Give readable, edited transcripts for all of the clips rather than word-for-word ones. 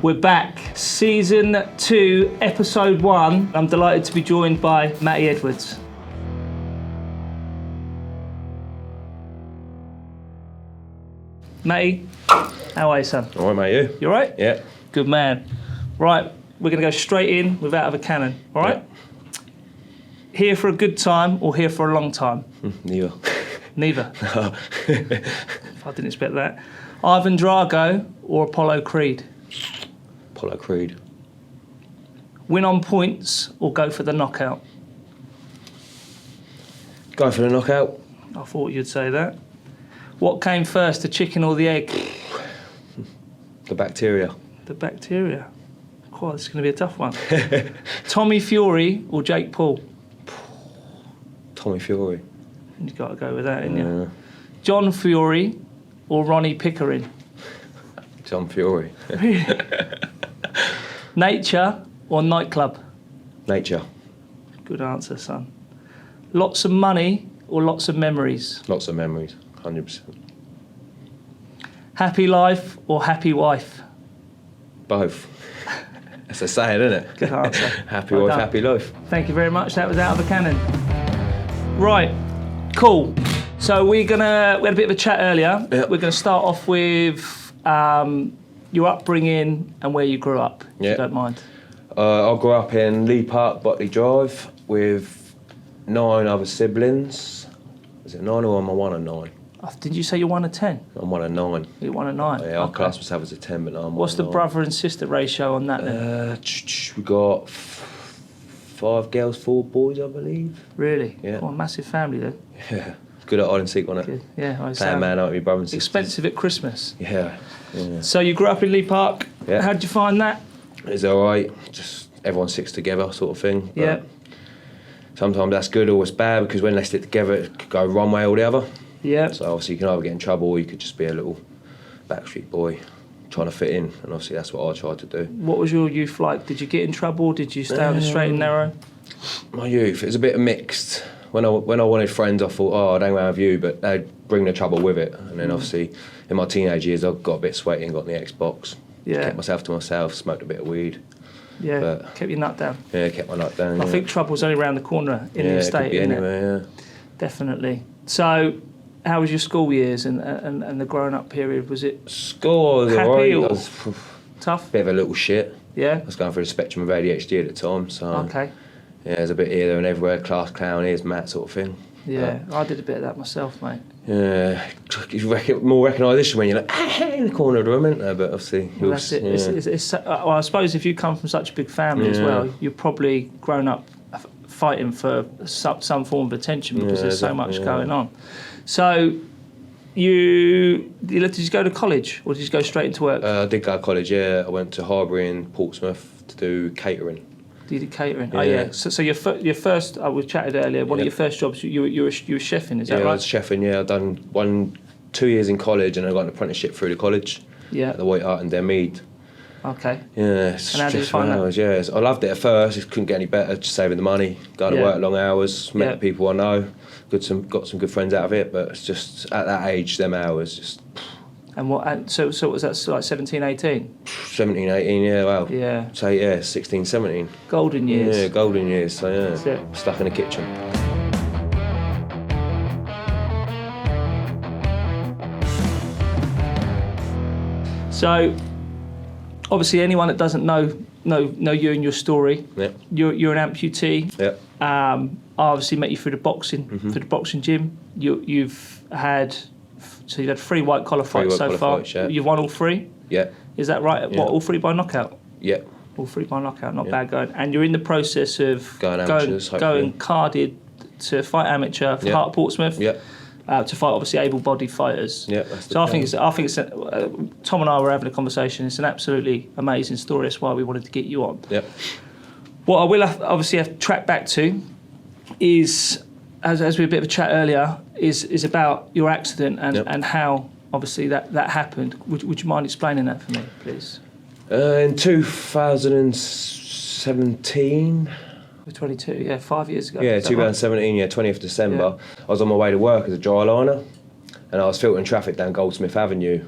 We're back. Season 2, episode 1. I'm delighted to be joined by Matty Edwards. Matty, how are you, son? All right, mate, you? You all right? Yeah. Good man. Right, we're going to go straight in with out of a cannon, all right? Yeah. Here for a good time or here for a long time? Neither. Neither? No. I didn't expect that. Ivan Drago or Apollo Creed? Apollo Creed. Win on points or go for the knockout? Go for the knockout. I thought you'd say that. What came first, the chicken or the egg? The bacteria. The bacteria. Quite, this is going to be a tough one. Tommy Fury or Jake Paul? Tommy Fury. You've got to go with that, haven't you? John Fury or Ronnie Pickering? John Fury. Really? Nature or nightclub? Nature. Good answer, son. Lots of money or lots of memories? Lots of memories. 100%. Happy life or happy wife? Both. That's a saying, isn't it? Good answer. Happy Well wife, done. happy life. Thank you very much. That was out of a cannon. Right, cool. So we had a bit of a chat earlier. Yep. We're going to start off with your upbringing and where you grew up, if you don't mind. I grew up in Lee Park, Butley Drive, with 9 other siblings. Is it 9 or am I 1 of 9? Did you say you're 1 of 10? I'm 1 of 9. You're 1 of 9. Yeah, I class myself as a 10, but no, I'm What's the 1 of 9. brother and sister ratio on that then? We got 5 girls, 4 boys, I believe. Really? Yeah. Oh, a massive family then. Yeah. Good at hide and seek, wasn't it? Good. Yeah, I Playing man out with your brother and sisters. Expensive at Christmas. Yeah. Yeah. So you grew up in Lee Park. Yeah. How did you find that? It's alright. Just everyone sticks together, sort of thing. But Yeah. sometimes that's good or it's bad because when they stick together, it could go one way or the other. Yeah. So obviously you can either get in trouble or you could just be a little backstreet boy trying to fit in. And obviously that's what I tried to do. What was your youth like? Did you get in trouble? Did you stay on the straight and narrow? My youth, it was a bit mixed. When I wanted friends, I thought, oh, I'd hang around with you, but they'd bring the trouble with it. And then obviously, in my teenage years, I got a bit sweaty and got in the Xbox. Yeah. Kept myself to myself, smoked a bit of weed. Yeah, But- kept your nut down. Yeah, kept my nut down. I think trouble's only around the corner in the it estate, could be isn't it? anywhere, yeah. Definitely. So, how was your school years and the growing up period? Was it School was Happy alright. or- I was a tough? bit of a little shit. Yeah? I was going through the spectrum of ADHD at the time, so Okay. yeah, there's a bit here, there and everywhere, class clown, here's Matt sort of thing. Yeah, I did a bit of that myself, mate. Yeah, more recognition when you're like, in the corner of the room, isn't there? But obviously, Well, that's it. Yeah. Well, I suppose if you come from such a big family as Yeah. well, you've probably grown up fighting for some form of attention because Yeah, there's so exactly, much yeah. going on. So, did you go to college or did you go straight into work? I did go to college, yeah. I went to Harbury in Portsmouth to do catering. You did catering. Yeah. Oh yeah. So your first, we chatted earlier. One of Yeah. your first jobs, you were chefing. Is Yeah, that I right? was chefing, yeah. I'd done 2 years in college and I got an apprenticeship through the college Yeah. at the White Hart in Denmead. Okay. Yeah, And how did you find that? hours, yeah. I loved it at first, it couldn't get any better, just saving the money, going Yeah. to work long hours, met Yeah. people I know, got some good friends out of it, but it's just, at that age, them hours, just And what? And so was that like 17, 18? 17, 18, yeah, well, Yeah. so yeah, 16, 17. Golden years. Yeah, golden years, so yeah, That's it. stuck in the kitchen. So, obviously, anyone that doesn't know you and your story, Yeah, you're an amputee. yeah, I obviously met you through the boxing Mm-hmm. through the boxing gym. You've had 3 white collar fights white so collar far. fights, yeah. You've won all 3. yeah, Is that right? Yeah. What, all 3 by knockout? yeah, All 3 by knockout. Not Yeah. bad going. And you're in the process of Going amateurs, hopefully. going carded to fight amateur for Yeah. Heart Portsmouth. yeah, To fight obviously able-bodied fighters. yeah, that's the So I plan. think it's Tom and I were having a conversation. It's an absolutely amazing story. That's why we wanted to get you on. Yeah, What I will obviously have to track back to is, as we had a bit of a chat earlier, is about your accident and, Yep. and how obviously that happened. Would you mind explaining that for me, please? in 2017. We're 22, yeah, 5 years ago. Yeah, Is that right? 2017, yeah, 20th December. I was on my way to work as a dry liner and I was filtering traffic down Goldsmith Avenue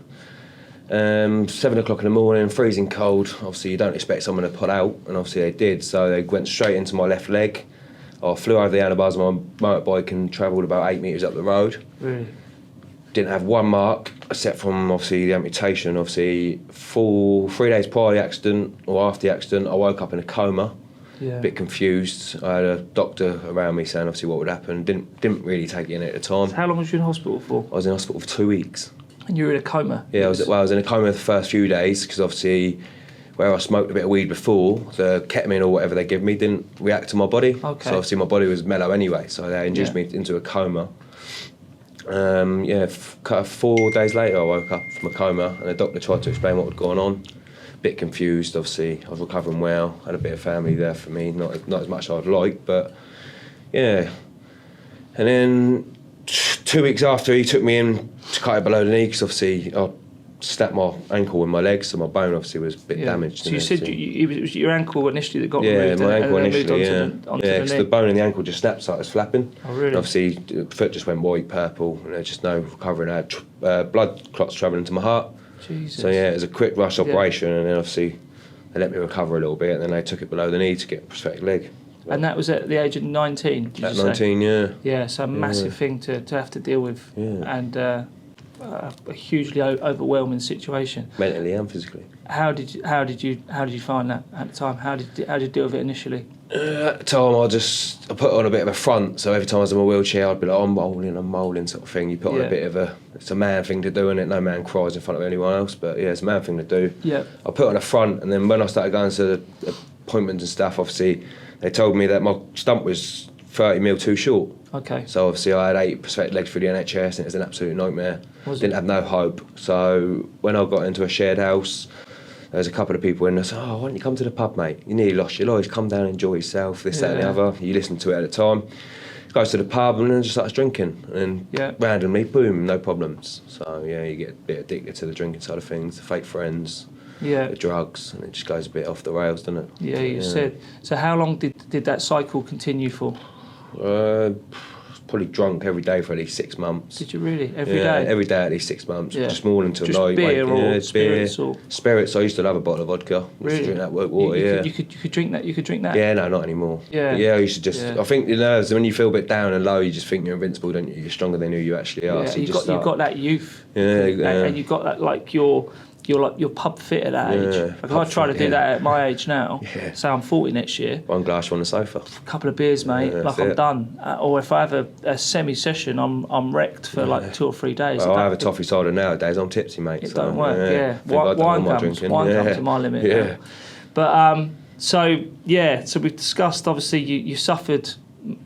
7 o'clock in the morning, freezing cold. Obviously, you don't expect someone to pull out, and obviously they did. So they went straight into my left leg. I flew over the handlebars of my motorbike and travelled about 8 metres up the road. Really? Didn't have one mark, except from obviously the amputation. Obviously, 3 days prior to the accident, or after the accident, I woke up in a coma. Yeah. A bit confused. I had a doctor around me saying obviously what would happen. Didn't really take it in at the time. So how long was you in hospital for? I was in hospital for 2 weeks. And you were in a coma? Yeah, I was in a coma the first few days because obviously where I smoked a bit of weed before, the ketamine or whatever they give me didn't react to my body. Okay. So obviously my body was mellow anyway, so they induced me into a coma. 4 days later I woke up from a coma and the doctor tried to explain what had gone on. Bit confused, obviously. I was recovering well, had a bit of family there for me, not as much as I'd like, but yeah. And then 2 weeks after, he took me in to cut it below the knee because obviously I snapped my ankle in my leg, so my bone obviously was a bit damaged. So you said it was your ankle initially that got removed? Yeah, my ankle and initially, onto because the bone in the ankle just snapped, so it was flapping. Oh, really? And obviously, the foot just went white, purple, and there's just no recovering. I had blood clots travelling to my heart. Jesus. So yeah, it was a quick rush operation, and then obviously they let me recover a little bit, and then they took it below the knee to get a prosthetic leg. And that was at the age of 19, did you At say? 19, yeah. Yeah, so a massive thing to have to deal with, and a hugely overwhelming situation. Mentally and physically. How did you find that at the time? How did you deal with it initially? At the time, I put on a bit of a front, so every time I was in my wheelchair, I'd be like, I'm molding sort of thing. You put on a bit of it's a man thing to do, and no man cries in front of anyone else, but yeah, it's a man thing to do. Yeah. I put on a front, and then when I started going to the appointments and stuff, obviously, they told me that my stump was 30 mil too short. Okay. So obviously I had 8 prosthetic legs through the NHS, and it was an absolute nightmare. Didn't have no hope. So when I got into a shared house, there was a couple of people in there said, why don't you come to the pub, mate? You nearly lost your life. Come down and enjoy yourself, this, that and the other. You listen to it at the time. Goes to the pub and then just starts drinking. And randomly, boom, no problems. So yeah, you get a bit addicted to the drinking side of things, the fake friends, the drugs, and it just goes a bit off the rails, doesn't it? Yeah, you said. So how long did that cycle continue for? Probably drunk every day for at least 6 months. Did you really? Every day? Every day at least 6 months. Yeah. Just morning till just night. Beer or spirits or spirits. I used to love a bottle of vodka. Really? Used to drink that water. You could drink that. You could drink that. Yeah, no, not anymore. Yeah. But yeah, I used to just. I think the nerves when you feel a bit down and low, you just think you're invincible, don't you? You're stronger than who you actually are. Yeah, So you've got that youth. Yeah, and you've got that like you're pub fit at that age. Like I try to do that at my age now. Yeah. So I'm 40 next year. One glass on the sofa. A couple of beers, mate. Like I'm done. Or if I have a semi-session, I'm wrecked for like 2 or 3 days. Well, I have a toffee cider nowadays. I'm tipsy, mate. It don't work. Yeah. Wine comes to my limit. Yeah. Now. But so we've discussed. Obviously, you suffered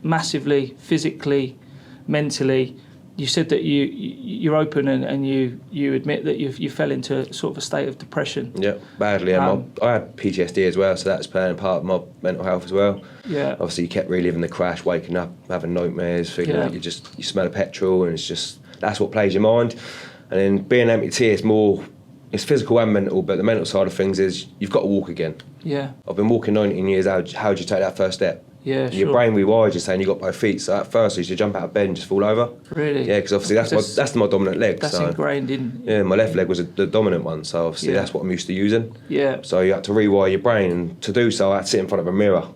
massively physically, mentally. You said that you're open and you admit that you fell into sort of a state of depression. Yeah, badly. I had PTSD as well, so that's playing part of my mental health as well. Yeah. Obviously, you kept reliving the crash, waking up, having nightmares, thinking that you smell of petrol, and that's what plays your mind. And then being an amputee, it's physical and mental, but the mental side of things is you've got to walk again. Yeah. I've been walking 19 years. How do you take that first step? Yeah, your brain rewires you saying you got both feet. So at first, you should jump out of bed and just fall over. Really? Yeah, because obviously that's my dominant leg. That's ingrained in. Yeah, my left leg was the dominant one, so obviously that's what I'm used to using. Yeah. So you had to rewire your brain, and to do so, I had to sit in front of a mirror,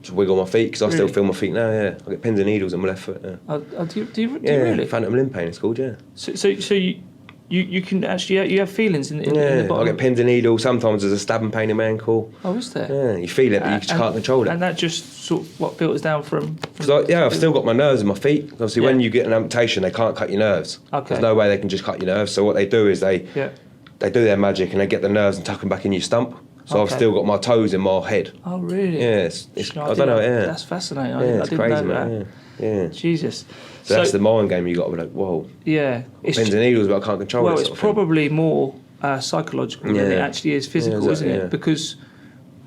to wiggle my feet because I still feel my feet now. Yeah, I get pins and needles in my left foot. Yeah. Do you really? Phantom limb pain. It's called. Yeah. So you can actually you have feelings in the bottom. I get pins and needles. Sometimes there's a stabbing pain in my ankle. Oh, is there? Yeah, you feel it, but you just can't control it. And that just sort of filters down from. I've still got my nerves in my feet. Obviously, when you get an amputation, they can't cut your nerves. Okay. There's no way they can just cut your nerves. So what they do is they do their magic and they get the nerves and tuck them back in your stump. So I've still got my toes in my head. Oh, really? Yeah, I don't know. Yeah, that's fascinating. It's crazy, know man. Yeah. Jesus. So that's the mind game you got to be like, whoa. Yeah. Pins and needles, but I can't control it. Well, it's probably more psychological than it actually is physical, isn't it? Because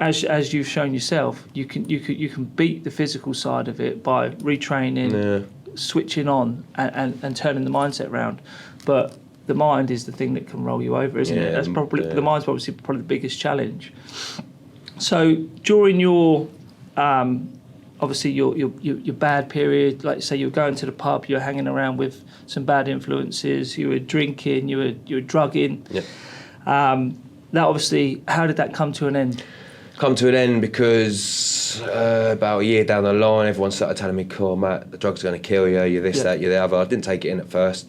as you've shown yourself, you can beat the physical side of it by retraining, switching on, and turning the mindset around. But the mind is the thing that can roll you over, isn't it? That's probably the mind's probably the biggest challenge. So during your obviously your bad period, like say you were going to the pub, you were hanging around with some bad influences, you were drinking, you were drugging. Yep. That obviously, how did that come to an end? Come to an end because about a year down the line, everyone started telling me, "Cool, Matt, the drug's going to kill you. You're this, that, you're the other." I didn't take it in at first.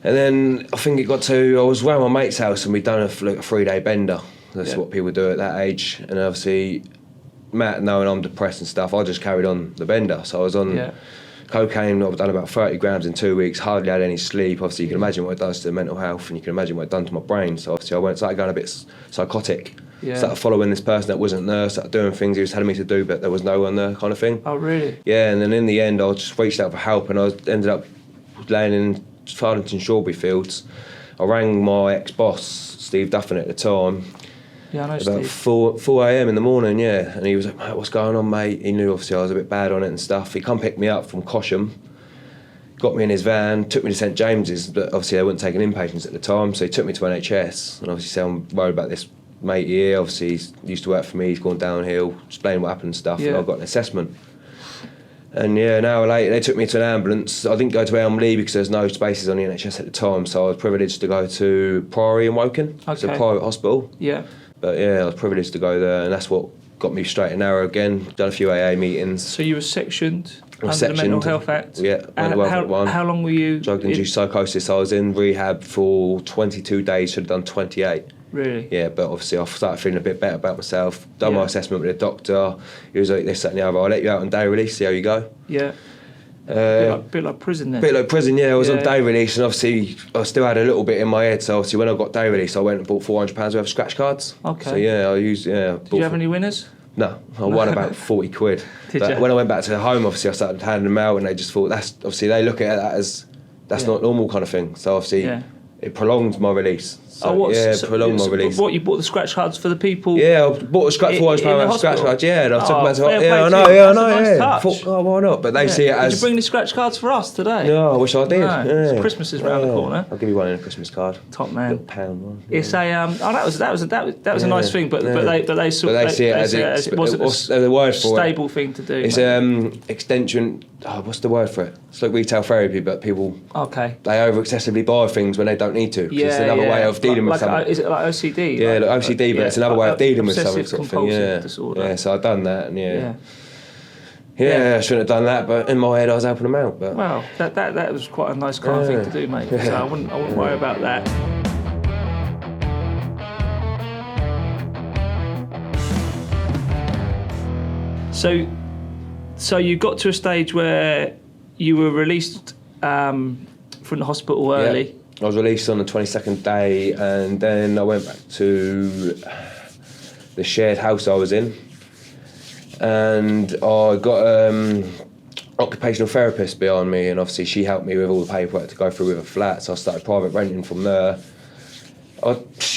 And then I think it got to, I was around my mate's house and we'd done a 3-day bender. That's what people do at that age. And obviously, Matt, knowing I'm depressed and stuff, I just carried on the bender. So I was on cocaine. I've done about 30 grams in 2 weeks, hardly had any sleep. Obviously, you can imagine what it does to mental health, and you can imagine what it done to my brain. So obviously, started going a bit psychotic. Started following this person that wasn't there, started doing things he was telling me to do, but there was no one there, kind of thing. Oh, really? Yeah, and then in the end, I just reached out for help, and I ended up laying in Farlington Shoreby Fields. I rang my ex-boss, Steve Duffin, at the time. Yeah, I know about Steve. 4 a.m. in the morning, and he was like, "Mate, what's going on, mate?" He knew obviously I was a bit bad on it and stuff. He come pick me up from Cosham, got me in his van, took me to St James's, but obviously they weren't taking inpatients at the time, so he took me to NHS, and obviously said, "I'm worried about this mate here, obviously he used to work for me, he's gone downhill," explained what happened and stuff, and I got an assessment. And an hour later they took me to an ambulance. I didn't go to Elmley because there's no spaces on the NHS at the time, so I was privileged to go to Priory in Woking. It's a private hospital. But I was privileged to go there, and that's what got me straight and narrow again. Done a few AA meetings. So you were sectioned under the Mental Health Act? Yeah, Mental Health Act 1. How long were you? Drug-induced psychosis. I was in rehab for 22 days, should have done 28. Really? Yeah, but obviously I started feeling a bit better about myself. Done my assessment with the doctor. He was like, "This, that and the other. I'll let you out on day release, see how you go." Yeah. Bit like prison then. Bit like prison, I was on day release, and obviously I still had a little bit in my head. So obviously when I got day release, I went and bought £400 worth of scratch cards. Okay. So I used Did you have any winners? No, I won about 40 quid. Did you? When I went back to the home, obviously I started handing them out, and they just thought that's obviously they look at that as that's not normal kind of thing. So obviously it prolonged my release. So, prolonged my release. What, you bought the scratch cards for the people? Yeah, I bought a scratch cards and I took them back to I know, why not? But they see it as. Did you bring the scratch cards for us today? No, I wish I did. No. Christmas is round the corner. I'll give you one in a Christmas card. Top man. £1 one. It's a that was a nice thing, but they see it as it wasn't the word for stable thing to do. It's extension. What's the word for it? It's like retail therapy, but people they over excessively buy things when they don't need to. It's another way of dealing with something. Is it like OCD? Yeah, like OCD, but it's another way of dealing with something sort of thing. Disorder. Yeah, so I've done that, and I shouldn't have done that, but in my head I was helping them out. But well, that was quite a nice kind of thing to do, mate. So I wouldn't worry about that. So you got to a stage where you were released from the hospital early. Yeah. I was released on the 22nd day, and then I went back to the shared house I was in, and I got occupational therapist behind me, and obviously she helped me with all the paperwork to go through with a flat, so I started private renting from there.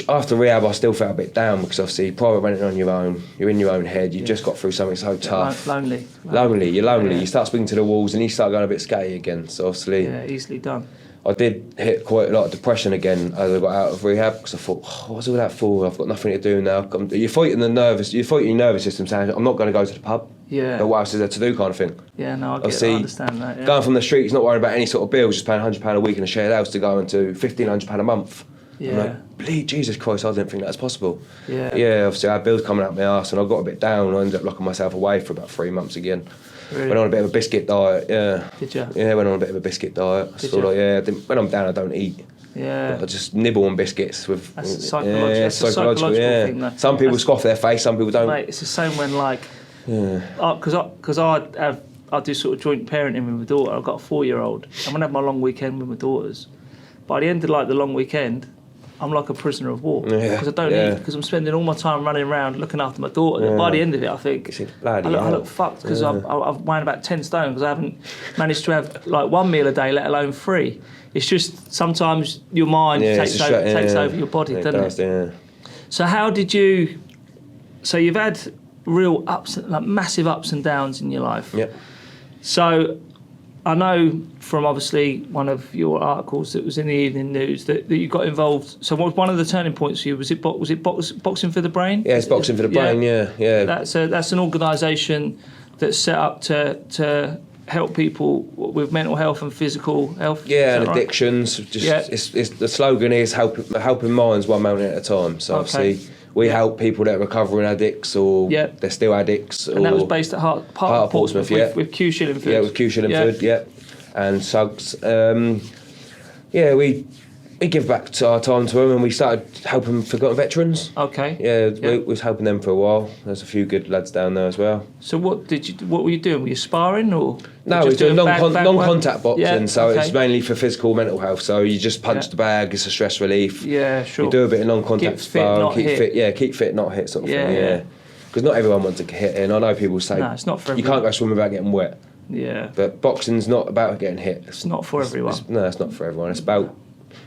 After rehab, I still felt a bit down because obviously private renting on your own, you're in your own head, you've just got through something so tough. Lonely. You're lonely. Yeah. You start speaking to the walls and you start going a bit scatty again, so obviously... Yeah, easily done. I did hit quite a lot of depression again as I got out of rehab because I thought, what's all that for? I've got nothing to do now. You're fighting your nervous system saying, I'm not going to go to the pub. Yeah. But what else is there to do kind of thing? Yeah, no, I understand that. Yeah. Going from the streets, not worrying about any sort of bills, just paying £100 a week in a shared house to go into £1,500 a month. Yeah. I'm like, bleed, Jesus Christ, I didn't think that was possible. Yeah. Yeah, obviously I had bills coming out my arse and I got a bit down. I ended up locking myself away for about 3 months again. Really? Went on a bit of a biscuit diet, Did you? Yeah, went on a bit of a biscuit diet. When I'm down, I don't eat. Yeah. But I just nibble on biscuits with. That's a psychological thing. Though. Some people scoff their face, some people don't. Mate, it's the same when because I do sort of joint parenting with my daughter. I've got a 4-year-old. I'm gonna have my long weekend with my daughters. By the end of the long weekend, I'm like a prisoner of war because I don't eat because I'm spending all my time running around looking after my daughter. And by the end of it, I think I look fucked because I've weighed about 10 stone because I haven't managed to have like one meal a day, let alone 3. It's just sometimes your mind takes over your body, doesn't it? Yeah. So how did you? So you've had real massive ups and downs in your life. Yeah. So I know from obviously one of your articles that was in the Evening News that you got involved. So what was one of the turning points for you? Was it Boxing for the Brain? Yeah, it's Boxing for the Brain. Yeah. That's an organisation that's set up to help people with mental health and physical health. Yeah, and addictions. Just it's the slogan is helping minds one moment at a time. So obviously we help people that are recovering addicts or they're still addicts. And that was based at Heart of Portsmouth, with Q Shillingford. Yeah, with Q Shillingford, and Suggs. We give back to our time to them, and we started helping forgotten veterans. Okay. We was helping them for a while. There's a few good lads down there as well. So what were you doing? Were you sparring or? No, we doing non-contact boxing. Yeah, so it's mainly for physical, mental health. So you just punch the bag. It's a stress relief. Yeah, sure. You do a bit of non-contact sparring. Keep fit. Yeah, keep fit, not hit sort of thing. Yeah. Because not everyone wants to get hit, and I know people say it's not for everyone. You can't go swimming without getting wet. Yeah. But boxing's not about getting hit. It's not for everyone. It's not for everyone. It's about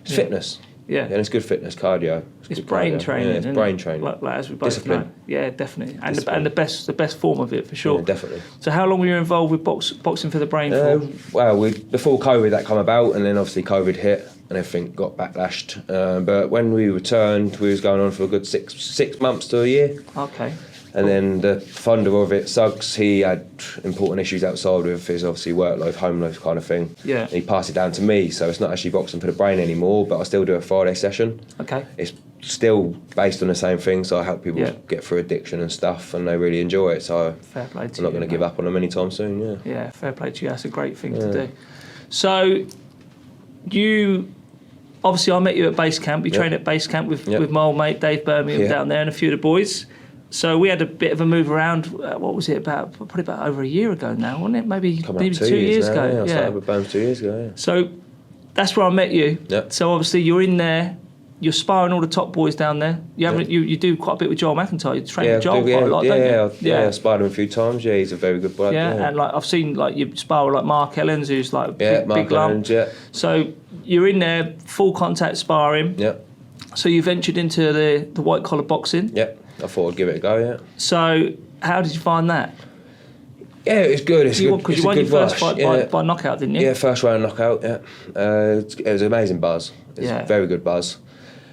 fitness. Yeah. And it's good fitness, cardio. It's brain training. Yeah, it's brain training. Like as we both Discipline. know. Yeah, definitely. And the best form of it for sure. Yeah, definitely. So how long were you involved with boxing for the brain for? Before COVID that came about, and then obviously COVID hit and everything got backlashed. But when we returned, we was going on for a good six months to a year. Okay. And then the founder of it, Suggs, he had important issues outside with his obviously work life, home life kind of thing. Yeah. And he passed it down to me, so it's not actually boxing for the brain anymore, but I still do a Friday session. Okay. It's still based on the same thing, so I help people get through addiction and stuff, and they really enjoy it. So fair play to I'm not going to give up on them anytime soon. Yeah. Yeah, fair play to you. That's a great thing to do. So you. Obviously, I met you at base camp. You trained at base camp with my old mate Dave Birmingham down there and a few of the boys. So we had a bit of a move around. What was it probably about over a year ago now, wasn't it? Maybe 2 years ago. I started with Bones 2 years ago. Yeah. So that's where I met you. Yep. So obviously you're in there. You're sparring all the top boys down there. You do quite a bit with Joel McIntyre. You train with Joel quite a lot, don't you? I sparred him a few times. Yeah, he's a very good bloke. Yeah, and like I've seen like you spar with like Mark Ellens, who's like big lump. Ellens, So you're in there, full contact sparring. Yeah. So you ventured into the white collar boxing. Yeah. I thought I'd give it a go. Yeah. So how did you find that? Yeah, it was good. Because you won your first fight by knockout, didn't you? Yeah, first round knockout. Yeah. It was an amazing buzz. It was a very good buzz.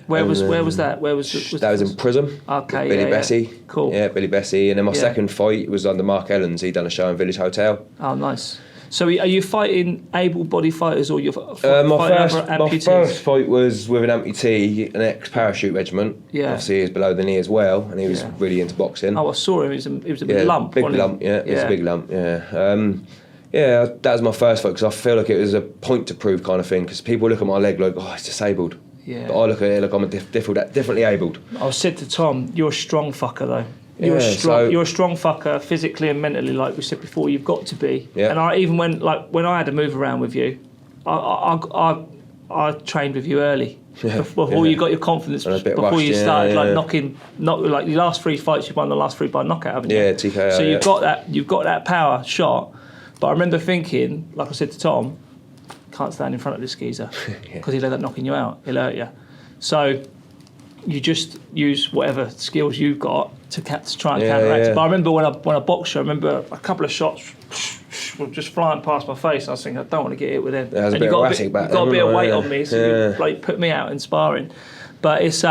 Where was that? Where was that? Was in Prism. Okay, Billy Bessie. Cool. Yeah, Billy Bessie. And then my second fight was under Mark Ellens. He'd done a show in Village Hotel. Oh, nice. So are you fighting able-bodied fighters or you're my first fight was with an amputee, an ex-parachute regiment. Yeah. Obviously he was below the knee as well, and he was really into boxing. Oh, I saw him. It was a big lump. Big lump, yeah. It was a big lump, yeah. That was my first fight because I feel like it was a point to prove kind of thing because people look at my leg like, oh, it's disabled. Yeah. But I look at it like I'm differently abled. I said to Tom, you're a strong fucker though. You're a strong fucker physically and mentally, like we said before. You've got to be. Yeah. And even when I had to move around with you, I trained with you early. Before you got your confidence, before you started knocking like your last 3 fights, you won the last 3 by knockout, haven't you? Yeah, TKO. So you've got that power shot. But I remember thinking, like I said to Tom, can't stand in front of this geezer because he'll end up knocking you out. He'll hurt you. So you just use whatever skills you've got to try and counteract it. But I remember when I boxed you, I remember a couple of shots were just flying past my face. I was thinking, I don't want to get hit with them. And you got a bit of weight on me, so you like put me out in sparring. But it's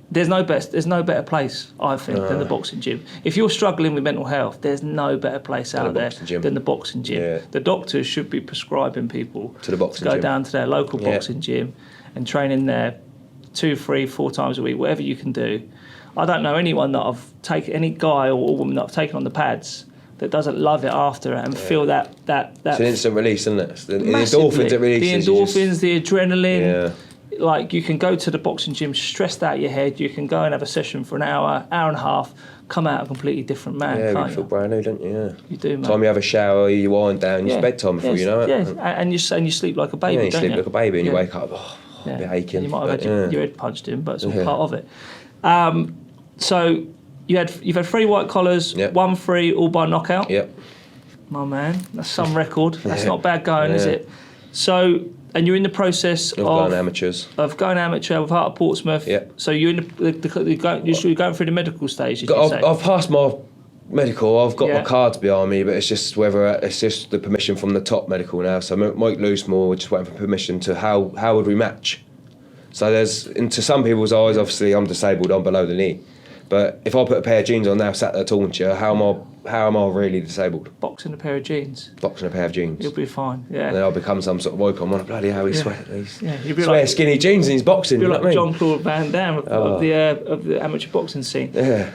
there's no better place, I think, than the boxing gym. If you're struggling with mental health, there's no better place out there than the boxing gym. Yeah. The doctors should be prescribing people to go down to their local boxing gym and train in there 2, 3, 4 times a week, whatever you can do. I don't know anyone that I've taken, any guy or woman that I've taken on the pads that doesn't love it after it and feel that. It's an instant release, isn't it? The endorphins it releases. The endorphins, the adrenaline. Yeah. Like you can go to the boxing gym stressed out of your head. You can go and have a session for an hour and a half, come out a completely different man. Yeah, can't you feel brand new, don't you? Yeah. You do, man. Time you have a shower, you wind down, it's bedtime before you know it. Yeah, and you sleep like a baby. Yeah, you don't sleep like a baby, and you wake up, a bit aching. You might have had your head punched in, but it's all part of it. So you've had 3 white collars, 1 free, all by knockout. Yep. My man, that's some record. That's not bad going, is it? So, and you're in the process of going amateurs. Of going amateur with Heart of Portsmouth. Yep. So you're in you're going through the medical stage. I've passed my medical. I've got my cards behind me, but it's just the permission from the top medical now. So Mike Loosemore, we're just waiting for permission to how would we match. So into some people's eyes, obviously I'm disabled, I'm below the knee. But if I put a pair of jeans on now, sat there talking to you, how am how am I really disabled? Boxing a pair of jeans. Boxing a pair of jeans. You'll be fine. Yeah. And then I'll become some sort of icon. What a bloody hell, he's You'll be like skinny jeans and he's boxing. You're you know like what I mean? Jean-Claude Van Damme of the amateur boxing scene. Yeah.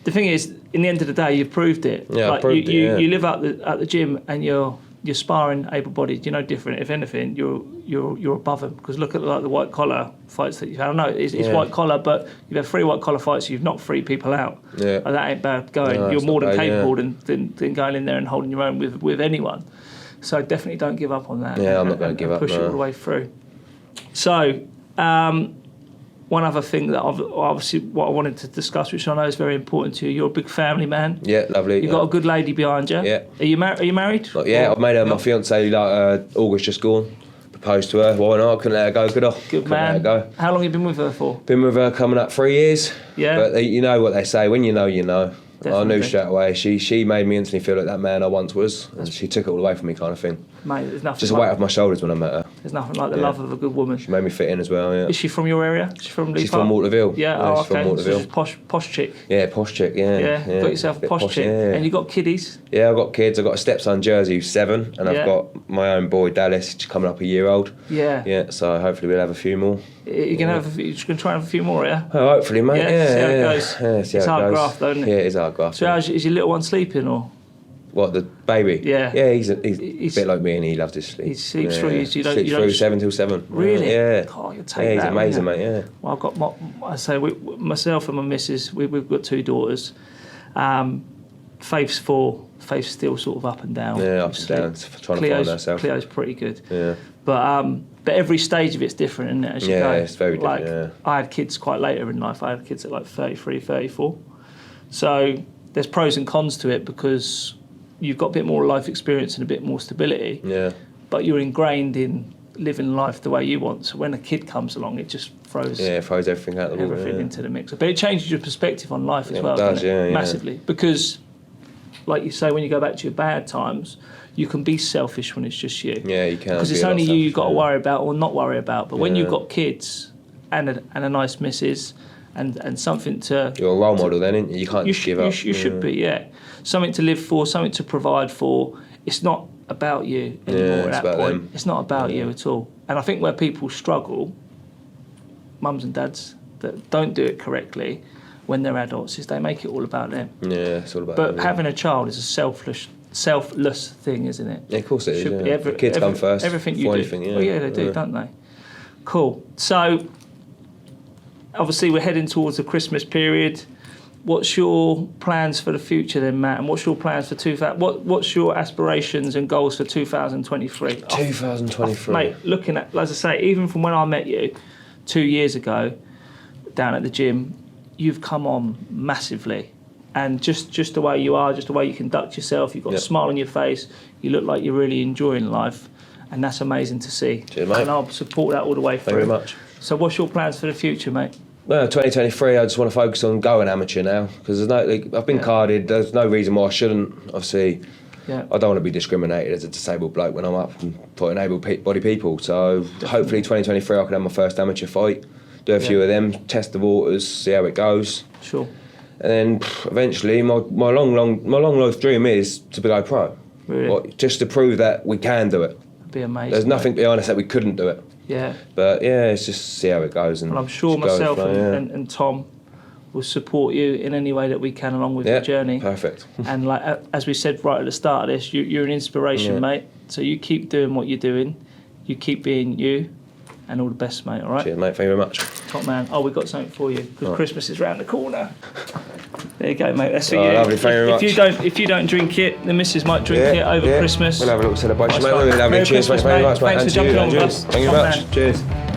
The thing is, in the end of the day, you've proved it. Yeah, like, I proved it. You live at the gym and you're sparring able-bodied. You're no different. If anything, you're above them. Because look at like the white collar fights that you've had. I know it's white collar, but you've had 3 white collar fights. You've knocked 3 people out. Yeah. And that ain't bad going. No, you're more than capable than going in there and holding your own with anyone. So definitely don't give up on that. Yeah, I'm not going to give up. Push it all the way through. So. One other thing that obviously what I wanted to discuss, which I know is very important to you, you're a big family man. Yeah, lovely. You've got a good lady behind you. Yeah. Are you married? Not yet. I've made her my fiancée August just gone. Proposed to her. Why not? Couldn't let her go. Couldn't man. Let her go. How long have you been with her for? Been with her coming up 3 years. Yeah. But you know what they say. When you know, you know. Definitely. I knew straight away. She made me instantly feel like that man I once was. And she took it all away from me kind of thing. Mate, there's nothing Just a weight off my shoulders when I met her. There's nothing like the love of a good woman. She made me fit in as well, yeah. Is she from your area? She's from Lee She's Park? from Waterville. Yeah, she's from okay. Waterville. So she's posh chick. Yeah, posh chick, yeah. Yeah, got yourself a posh chick. Yeah. And you got kiddies? Yeah, I've got kids. I've got a stepson, Jersey, who's 7, and I've got my own boy, Dallas, who's coming up a year old. Yeah. Yeah, so hopefully we'll have a few more. You're gonna try and have a few more, yeah? Oh, hopefully, mate. Yeah, see how it goes. Yeah, see it's how it hard goes. graft, though, isn't it? Yeah, it is hard graft. So is your little one sleeping, or? What, the baby? Yeah. Yeah, he's a bit like me, and he loves his sleep. He sleeps through you, so you sleeps don't... through 7 till 7. Really? Yeah. Oh, you'll take that. He's amazing, mate, yeah. Well, I've got myself and my missus, we've got 2 daughters. Faith's 4. Faith's still sort of up and down. Yeah, up and down, trying to find herself. Cleo's pretty good. Yeah. But every stage of it's different, isn't it? As you go. It's very different, like, I had kids quite later in life. I had kids at like 33, 34. So there's pros and cons to it because you've got a bit more life experience and a bit more stability. Yeah. But you're ingrained in living life the way you want. So when a kid comes along, it just throws everything out the water. Everything into the mix. But it changes your perspective on life as well. It does, doesn't it? yeah. Massively. Because, like you say, when you go back to your bad times, you can be selfish when it's just you. Yeah, you can. Because it's only you've got to worry about or not worry about. But when you've got kids and a nice missus and something to... You're a role model then, aren't you? You can't give up. You should be, yeah. Something to live for, something to provide for. It's not about you anymore at that point. It's not about you at all. And I think where people struggle, mums and dads that don't do it correctly when they're adults, is they make it all about them. Yeah, it's all about them. them. Having a child is a selfless thing, isn't it? Yeah, of course it is. The kids come first. Everything you do. Anything, yeah. Well, yeah, they do, don't they? Cool. So, obviously, we're heading towards the Christmas period. What's your plans for the future then, Matt? And what's your plans for what's your aspirations and goals for 2023? 2023. Mate, looking at, as I say, even from when I met you 2 years ago down at the gym, you've come on massively. And just the way you are, just the way you conduct yourself, you've got a smile on your face, you look like you're really enjoying life, and that's amazing to see. Cheers, mate. And I'll support that all the way through. Thank you very much. So what's your plans for the future, mate? Well, 2023, I just want to focus on going amateur now because I've been carded. There's no reason why I shouldn't. Obviously, I don't want to be discriminated as a disabled bloke when I'm up and fighting able-bodied people. So hopefully 2023 I can have my first amateur fight, do a few of them, test the waters, see how it goes. Sure. And then eventually my long life dream is to go pro. Really? Just to prove that we can do it. That'd be amazing. There's nothing behind us that we couldn't do it. Yeah. But yeah, it's just see how it goes. And I'm sure myself and Tom will support you in any way that we can along with your journey. Perfect. And like as we said right at the start of this, you're an inspiration, mate. So you keep doing what you're doing. You keep being you. And all the best, mate, all right? Cheers, mate. Thank you very much. Top man. Oh, we've got something for you because Christmas is round the corner. There you go, mate. That's for you. Lovely. Thank you very much. If you don't drink it, the missus might drink it over Christmas. We'll have a little celebration, Nice mate. Lovely. Cheers. Christmas, Thanks very much, mate. Thanks for jumping on with us. Thank you very much. Cheers.